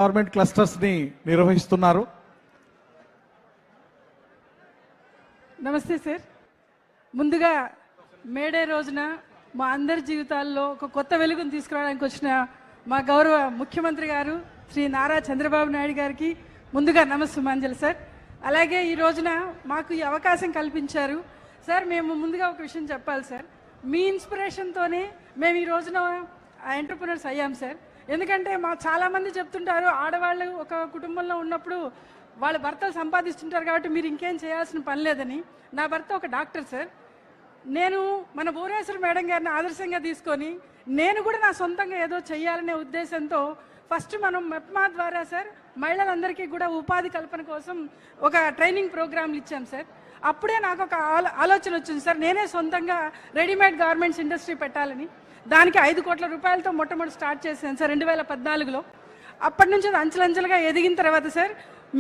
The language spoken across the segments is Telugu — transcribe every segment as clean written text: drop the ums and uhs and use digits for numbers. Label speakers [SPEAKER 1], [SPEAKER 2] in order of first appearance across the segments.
[SPEAKER 1] గవర్నమెంట్ క్లస్టర్స్ ని నిర్వహిస్తున్నారు.
[SPEAKER 2] నమస్తే సార్. ముందుగా మేడే రోజున మా అందరి జీవితాల్లో ఒక కొత్త వెలుగును తీసుకురావడానికి వచ్చిన మా గౌరవ ముఖ్యమంత్రి గారు శ్రీ నారా చంద్రబాబు నాయుడు గారికి ముందుగా నమస్సుమాంజలి సార్. అలాగే ఈ రోజున మాకు ఈ అవకాశం కల్పించారు సార్. మేము ముందుగా ఒక విషయం చెప్పాలి సార్. మీ ఇన్స్పిరేషన్తోనే మేము ఈ రోజున ఎంటర్‌ప్రెన్యూర్స్ అయ్యాం సార్. ఎందుకంటే చాలామంది చెప్తుంటారు, ఆడవాళ్ళు ఒక కుటుంబంలో ఉన్నప్పుడు వాళ్ళ భర్తలు సంపాదిస్తుంటారు కాబట్టి మీరు ఇంకేం చేయాల్సిన పని లేదని. నా భర్త ఒక డాక్టర్ సార్. నేను మన భువనేశ్వర్ మేడం గారిని ఆదర్శంగా తీసుకొని నేను కూడా నా సొంతంగా ఏదో చేయాలనే ఉద్దేశంతో ఫస్ట్ మనం మెప్మా ద్వారా సార్ మహిళలందరికీ కూడా ఉపాధి కల్పన కోసం ఒక ట్రైనింగ్ ప్రోగ్రాంలు ఇచ్చాం సార్. అప్పుడే నాకు ఒక ఆలోచన వచ్చింది సార్, నేనే సొంతంగా రెడీమేడ్ గార్మెంట్స్ ఇండస్ట్రీ పెట్టాలని. దానికి 5 కోట్ల రూపాయలతో మొట్టమొదటి స్టార్ట్ చేశాను సార్ 2014లో. అప్పటి నుంచి అది అంచెలంచెలుగా ఎదిగిన తర్వాత సార్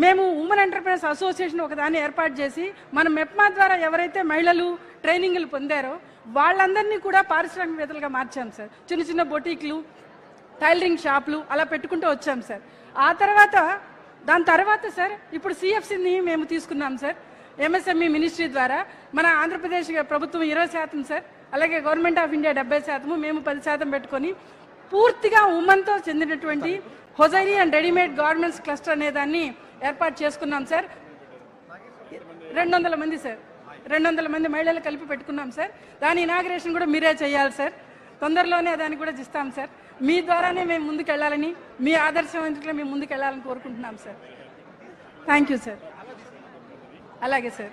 [SPEAKER 2] మేము ఉమెన్ ఎంటర్‌ప్రెన్యూర్స్ అసోసియేషన్ ఒక దాన్ని ఏర్పాటు చేసి మన మెప్మా ద్వారా ఎవరైతే మహిళలు ట్రైనింగ్లు పొందారో వాళ్ళందరినీ కూడా పారిశ్రామికవేత్తలుగా మార్చాం సార్. చిన్న చిన్న బొటీక్లు, టైలరింగ్ షాపులు అలా పెట్టుకుంటూ వచ్చాం సార్. దాని తర్వాత సార్ ఇప్పుడు CFCని మేము తీసుకున్నాం సార్. MSME మినిస్ట్రీ ద్వారా మన ఆంధ్రప్రదేశ్ ప్రభుత్వం 20% సార్, అలాగే గవర్నమెంట్ ఆఫ్ ఇండియా 70%, మేము 10% పెట్టుకొని పూర్తిగా ఉమెన్తో చెందినటువంటి హొజైరీ అండ్ రెడీమేడ్ గార్మెంట్స్ క్లస్టర్ అనే దాన్ని ఏర్పాటు చేసుకున్నాం సార్. 200 మంది సార్, 200 మంది మహిళలు కలిపి పెట్టుకున్నాం సార్. దాని ఇనాగ్రేషన్ కూడా మీరే చేయాలి సార్. తొందరలోనే దాన్ని కూడా ఇస్తాం సార్. మీ ద్వారానే మేము ముందుకెళ్ళాలని, మీ ఆదర్శవంతులుగా మేము ముందుకెళ్ళాలని కోరుకుంటున్నాం సార్. Thank you sir. అలాగే సార్.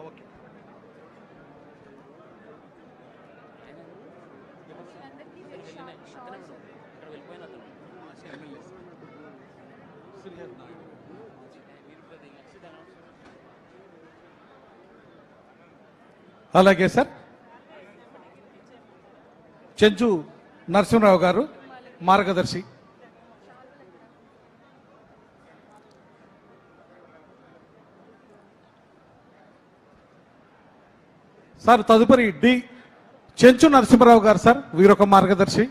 [SPEAKER 1] ఓకే. అలాగే సార్. చెంచు నరసింహరావు గారు మార్గదర్శి. సార్ తదుపరి చెంచు నరసింహరావు గారు సార్, వీరొక మార్గదర్శి.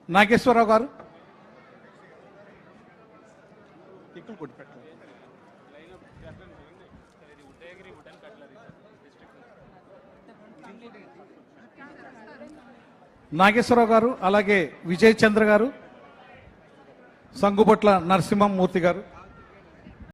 [SPEAKER 1] నాగేశ్వరరావు గారు. నాగేశ్వరరావు గారు, అలాగే విజయ్ చంద్ర గారు, సంగుబొట్ల నరసింహమూర్తి గారు.